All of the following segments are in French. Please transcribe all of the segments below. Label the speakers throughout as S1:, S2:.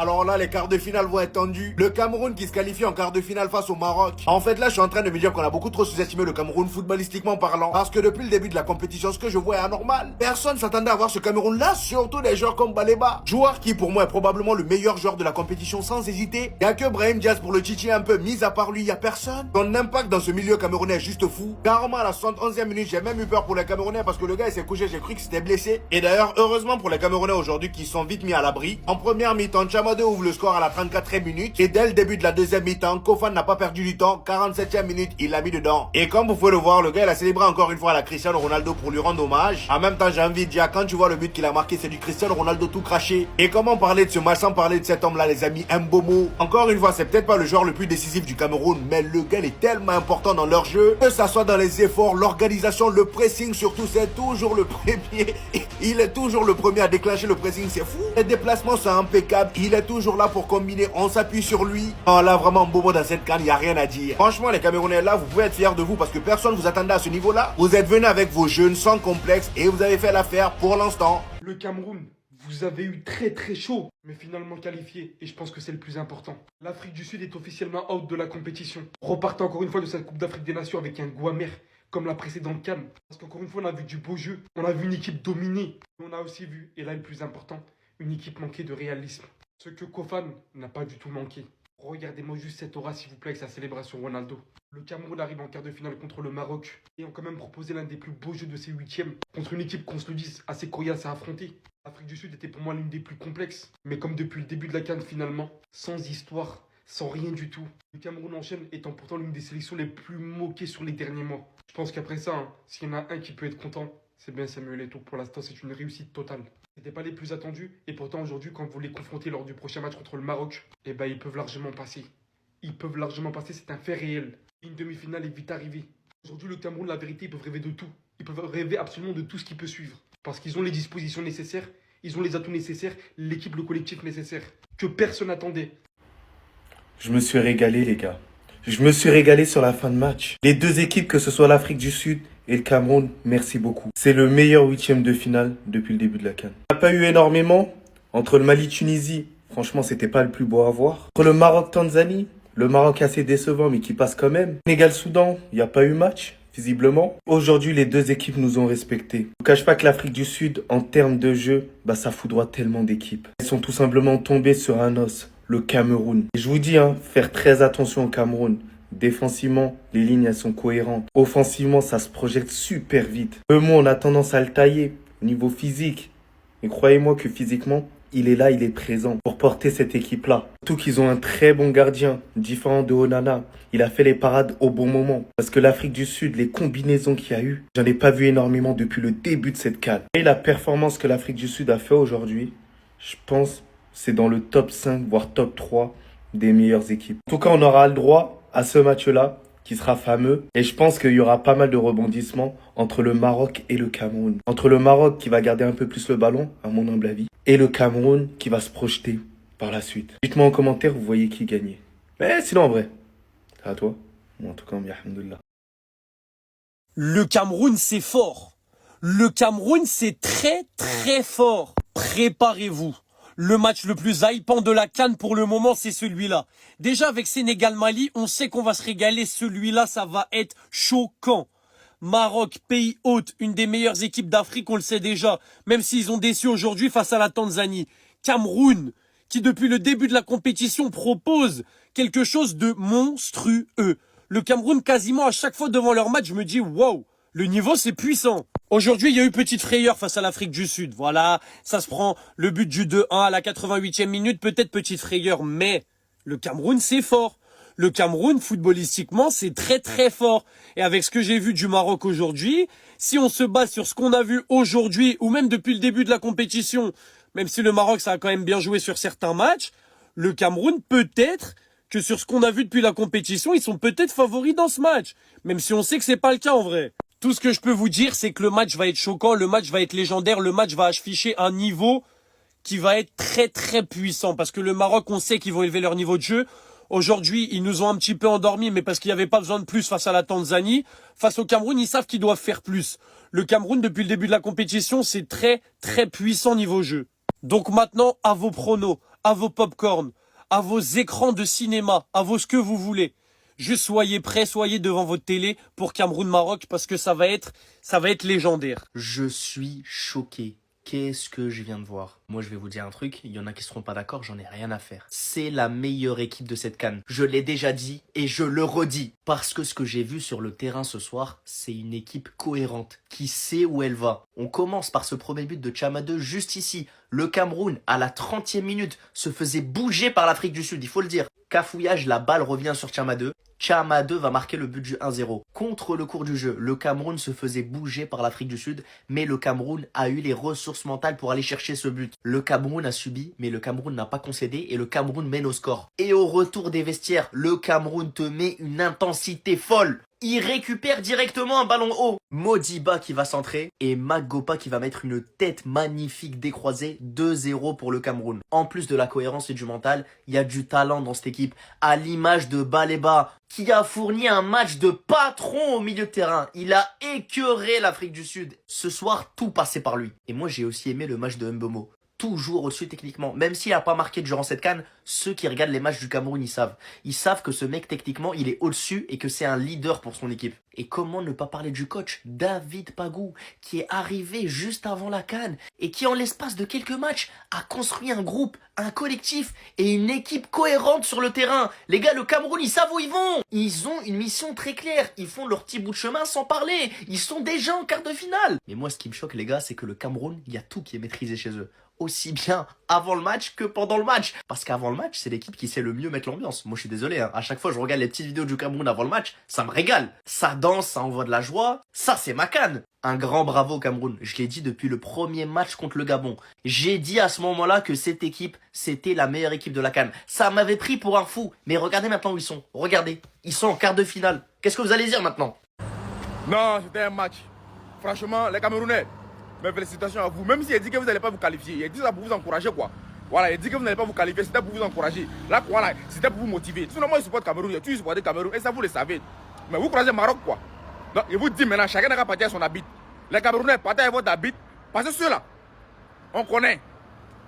S1: Alors là, les quarts de finale vont être tendus. Le Cameroun qui se qualifie en quart de finale face au Maroc. En fait, là, je suis en train de me dire qu'on a beaucoup trop sous-estimé le Cameroun footballistiquement parlant. Parce que depuis le début de la compétition, ce que je vois est anormal. Personne s'attendait à voir ce Cameroun-là, surtout des joueurs comme Baleba. Joueur qui, pour moi, est probablement le meilleur joueur de la compétition sans hésiter. Y a que Brahim Diaz pour le titiller un peu. Mis à part lui, y a personne. Son impact dans ce milieu camerounais est juste fou. Carrément, à la 71e minute, j'ai même eu peur pour les Camerounais parce que le gars, il s'est couché, j'ai cru qu'il s'était blessé. Et d'ailleurs, heureusement pour les Camerounais aujourd'hui qui sont vite mis à l'abri. En première mi-temps, Chamade ouvre le score à la 34e minute. Et dès le début de la deuxième mi-temps, Kofan n'a pas perdu du temps. 47e minute, il l'a mis dedans. Et comme vous pouvez le voir, le gars, il a célébré encore une fois la Cristiano Ronaldo pour lui rendre hommage. En même temps, j'ai envie de dire, quand tu vois le but qu'il a marqué, c'est du Cristiano Ronaldo tout craché. Et comment parler de ce match sans parler de cet homme-là, les amis, Mbomo. Encore une fois, c'est peut-être pas le joueur le plus décisif du Cameroun, mais le gars, il est tellement important dans leur jeu. Que ça soit dans les efforts, l'organisation, le pressing, surtout, c'est toujours le premier. Il est toujours le premier à déclencher le pressing, c'est fou. Les déplacements sont impeccables. Il est toujours là pour combiner. On s'appuie sur lui. Oh là, vraiment, Mbomo dans cette canne, il n'y a rien à dire. Franchement, les Camerounais là, vous pouvez être fiers de vous parce que personne vous attendait à ce niveau-là. Vous êtes venus avec vos jeunes sans complexe et vous avez fait l'affaire pour l'instant.
S2: Le Cameroun, vous avez eu très très chaud, mais finalement qualifié, et je pense que c'est le plus important. L'Afrique du Sud est officiellement out de la compétition. Repartez encore une fois de cette Coupe d'Afrique des Nations avec un goût amer, comme la précédente CAN. Parce qu'encore une fois, on a vu du beau jeu, on a vu une équipe dominée, mais on a aussi vu, et là le plus important, une équipe manquée de réalisme. Ce que Kofan n'a pas du tout manqué. Regardez-moi juste cette aura, s'il vous plaît, avec sa célébration Ronaldo. Le Cameroun arrive en quart de finale contre le Maroc et ont quand même proposé l'un des plus beaux jeux de ces huitièmes contre une équipe, qu'on se le dise, assez coriace à affronter. L'Afrique du Sud était pour moi l'une des plus complexes. Mais comme depuis le début de la CAN finalement, sans histoire, sans rien du tout. Le Cameroun enchaîne étant pourtant l'une des sélections les plus moquées sur les derniers mois. Je pense qu'après ça, s'il y en a un qui peut être content, c'est bien Samuel Eto'o. Pour l'instant, c'est une réussite totale. C'était pas les plus attendus. Et pourtant, aujourd'hui, quand vous les confrontez lors du prochain match contre le Maroc, eh ben, ils peuvent largement passer. Ils peuvent largement passer, c'est un fait réel. Une demi-finale est vite arrivée. Aujourd'hui, le Cameroun, la vérité, ils peuvent rêver de tout. Ils peuvent rêver absolument de tout ce qui peut suivre. Parce qu'ils ont les dispositions nécessaires, ils ont les atouts nécessaires, l'équipe, le collectif nécessaire. Que personne n'attendait.
S3: Je me suis régalé, les gars. Je me suis régalé sur la fin de match. Les deux équipes, que ce soit l'Afrique du Sud et le Cameroun, merci beaucoup. C'est le meilleur huitième de finale depuis le début de la CAN. Il n'y a pas eu énormément. Entre le Mali-Tunisie, franchement, c'était pas le plus beau à voir. Entre le Maroc-Tanzanie, le Maroc assez décevant, mais qui passe quand même. Sénégal-Soudan, il n'y a pas eu match, visiblement. Aujourd'hui, les deux équipes nous ont respectés. Je ne vous cache pas que l'Afrique du Sud, en termes de jeu, ça foudroie tellement d'équipes. Elles sont tout simplement tombées sur un os. Le Cameroun. Et je vous dis, faire très attention au Cameroun. Défensivement, les lignes, elles sont cohérentes. Offensivement, ça se projette super vite. Moi, on a tendance à le tailler au niveau physique. Mais croyez-moi que physiquement, il est là, il est présent pour porter cette équipe-là. Surtout qu'ils ont un très bon gardien, différent de Onana. Il a fait les parades au bon moment. Parce que l'Afrique du Sud, les combinaisons qu'il y a eu, j'en ai pas vu énormément depuis le début de cette CAN. Et la performance que l'Afrique du Sud a fait aujourd'hui, je pense, c'est dans le top 5, voire top 3 des meilleures équipes. En tout cas, on aura le droit à ce match-là, qui sera fameux. Et je pense qu'il y aura pas mal de rebondissements entre le Maroc et le Cameroun. Entre le Maroc qui va garder un peu plus le ballon, à mon humble avis, et le Cameroun qui va se projeter par la suite. Dites-moi en commentaire, vous voyez qui gagner. Mais sinon, en vrai, c'est à toi. Moi, en tout cas, alhamdoulilah.
S4: Le Cameroun, c'est fort. Le Cameroun, c'est très, très fort. Préparez-vous. Le match le plus hypant de la CAN pour le moment, c'est celui-là. Déjà, avec Sénégal-Mali, on sait qu'on va se régaler. Celui-là, ça va être choquant. Maroc, pays hôte, une des meilleures équipes d'Afrique, on le sait déjà. Même s'ils ont déçu aujourd'hui face à la Tanzanie. Cameroun, qui depuis le début de la compétition propose quelque chose de monstrueux. Le Cameroun, quasiment à chaque fois devant leur match, je me dis, wow, le niveau c'est puissant. Aujourd'hui, il y a eu petite frayeur face à l'Afrique du Sud. Voilà, ça se prend le but du 2-1 à la 88e minute, peut-être petite frayeur, mais le Cameroun, c'est fort. Le Cameroun, footballistiquement, c'est très très fort. Et avec ce que j'ai vu du Maroc aujourd'hui, si on se base sur ce qu'on a vu aujourd'hui, ou même depuis le début de la compétition, même si le Maroc, ça a quand même bien joué sur certains matchs, le Cameroun, peut-être que sur ce qu'on a vu depuis la compétition, ils sont peut-être favoris dans ce match. Même si on sait que c'est pas le cas en vrai. Tout ce que je peux vous dire, c'est que le match va être choquant, le match va être légendaire, le match va afficher un niveau qui va être très très puissant. Parce que le Maroc, on sait qu'ils vont élever leur niveau de jeu. Aujourd'hui, ils nous ont un petit peu endormis, mais parce qu'il n'y avait pas besoin de plus face à la Tanzanie. Face au Cameroun, ils savent qu'ils doivent faire plus. Le Cameroun, depuis le début de la compétition, c'est très très puissant niveau jeu. Donc maintenant, à vos pronos. à vos pop-corn, à vos écrans de cinéma, à vos ce que vous voulez. Juste soyez prêts, soyez devant votre télé pour Cameroun-Maroc parce que ça va être légendaire.
S5: Je suis choqué. Qu'est-ce que je viens de voir? Moi, je vais vous dire un truc, il y en a qui seront pas d'accord, j'en ai rien à faire. C'est la meilleure équipe de cette CAN. Je l'ai déjà dit et je le redis. Parce que ce que j'ai vu sur le terrain ce soir, c'est une équipe cohérente, qui sait où elle va. On commence par ce premier but de Tchama 2 juste ici. Le Cameroun, à la 30e minute, se faisait bouger par l'Afrique du Sud, il faut le dire. Cafouillage, la balle revient sur Tchama 2. Tchama 2 va marquer le but du 1-0. Contre le cours du jeu, le Cameroun se faisait bouger par l'Afrique du Sud, mais le Cameroun a eu les ressources mentales pour aller chercher ce but. Le Cameroun a subi, mais le Cameroun n'a pas concédé et le Cameroun mène au score. Et au retour des vestiaires, le Cameroun te met une intensité folle. Il récupère directement un ballon haut. Modiba qui va centrer et Magopa qui va mettre une tête magnifique décroisée. 2-0 pour le Cameroun. En plus de la cohérence et du mental, il y a du talent dans cette équipe. À l'image de Baleba qui a fourni un match de patron au milieu de terrain. Il a écœuré l'Afrique du Sud. Ce soir, tout passait par lui. Et moi, j'ai aussi aimé le match de Mbeumo. Toujours au-dessus techniquement. Même s'il n'a pas marqué durant cette CAN, ceux qui regardent les matchs du Cameroun, ils savent. Ils savent que ce mec, techniquement, il est au-dessus et que c'est un leader pour son équipe. Et comment ne pas parler du coach, David Pagou, qui est arrivé juste avant la CAN et qui, en l'espace de quelques matchs, a construit un groupe, un collectif et une équipe cohérente sur le terrain. Les gars, le Cameroun, ils savent où ils vont. Ils ont une mission très claire. Ils font leur petit bout de chemin sans parler. Ils sont déjà en quart de finale. Mais moi, ce qui me choque, les gars, c'est que le Cameroun, il y a tout qui est maîtrisé chez eux. Aussi bien avant le match que pendant le match. Parce qu'avant le match, c'est l'équipe qui sait le mieux mettre l'ambiance. Moi, je suis désolé, hein. À chaque fois, je regarde les petites vidéos du Cameroun avant le match, ça me régale. Ça danse, ça envoie de la joie. Ça, c'est ma CAN. Un grand bravo au Cameroun. Je l'ai dit depuis le premier match contre le Gabon. J'ai dit à ce moment-là que cette équipe, c'était la meilleure équipe de la CAN. Ça m'avait pris pour un fou. Mais regardez maintenant où ils sont. Regardez. Ils sont en quart de finale. Qu'est-ce que vous allez dire maintenant?
S6: Non, c'était un match. Franchement, les Camerounais, mes félicitations à vous. Même si il dit que vous n'allez pas vous qualifier, il dit ça pour vous encourager, quoi. Voilà, il dit que vous n'allez pas vous qualifier, c'était pour vous encourager. Là, voilà, c'était pour vous motiver. Sinon, moi, je supporte Cameroun, tu supportes Cameroun, et ça, vous le savez. Mais vous croisez Maroc, quoi. Donc, je vous dis maintenant, chacun n'a qu'à partir à son habit. Les Camerounais, partez à votre habit. Parce que ceux-là, on connaît.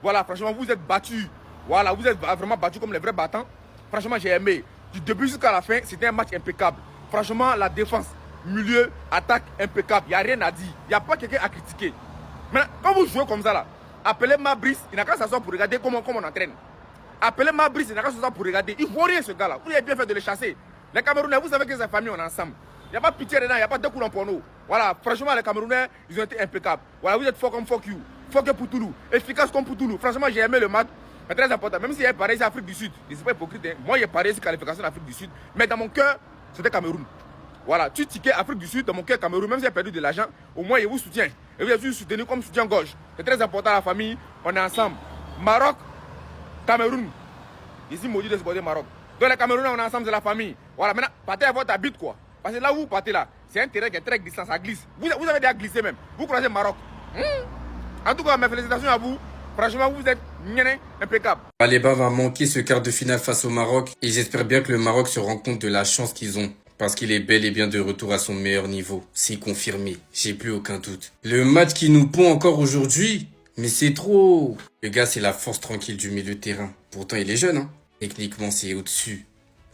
S6: Voilà, franchement, vous êtes battus. Voilà, vous êtes vraiment battus comme les vrais battants. Franchement, j'ai aimé. Du début jusqu'à la fin, c'était un match impeccable. Franchement, la défense, milieu, attaque, impeccable. Il n'y a rien à dire. Il n'y a pas quelqu'un à critiquer. Maintenant, quand vous jouez comme ça, là, appelez Mabrice, il n'a qu'à s'asseoir pour regarder comment on entraîne. Appelez Mabrice, il n'a qu'à s'asseoir pour regarder. Il ne vaut rien, ce gars-là. Vous avez bien fait de le chasser. Les Camerounais, vous savez que sa famille, on est ensemble. Il n'y a pas pitié dedans, il n'y a pas de coulons pour nous. Voilà, franchement, les Camerounais, ils ont été impeccables. Voilà, vous êtes fort comme fuck you. Fuck you Poutoulou. Efficace comme Poutoulou. Franchement, j'ai aimé le match. C'est très important. Même si il est pareil, c'est Afrique du Sud. Je ne suis pas hypocrite. Hein. Moi, il est pareil sur la qualification d'Afrique du Sud. Mais dans mon cœur, c'était Cameroun. Voilà, tu tickets Afrique du Sud, dans mon cœur Cameroun, même si j'ai perdu de l'argent, au moins il vous soutient. Et vous êtes soutenu comme soutien-gauche. C'est très important, la famille, on est ensemble. Maroc, Cameroun. Ici, maudit de supporter Maroc. Donc les Camerounais, on est ensemble, c'est la famille. Voilà, maintenant, partez à votre habit, quoi. Parce que là où vous partez là, c'est un terrain qui est très glissant, ça glisse. Vous avez déjà glissé même. Vous croisez Maroc. En tout cas, mes félicitations à vous. Franchement, vous êtes impeccable.
S7: Baleba va manquer ce quart de finale face au Maroc et j'espère bien que le Maroc se rend compte de la chance qu'ils ont. Parce qu'il est bel et bien de retour à son meilleur niveau. C'est confirmé, j'ai plus aucun doute. Le match qui nous pond encore aujourd'hui, mais c'est trop. Le gars, c'est la force tranquille du milieu de terrain. Pourtant, il est jeune, hein. Techniquement, c'est au-dessus.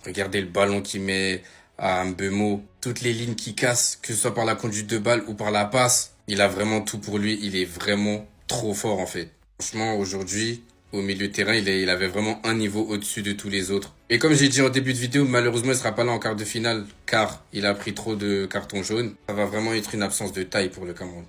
S7: Regardez le ballon qu'il met à Mbeumo. Toutes les lignes qu'il casse, que ce soit par la conduite de balle ou par la passe. Il a vraiment tout pour lui. Il est vraiment trop fort, en fait. Franchement, aujourd'hui, au milieu de terrain, il avait vraiment un niveau au-dessus de tous les autres. Et comme j'ai dit en début de vidéo, malheureusement, il sera pas là en quart de finale, car il a pris trop de cartons jaunes. Ça va vraiment être une absence de taille pour le Cameroun.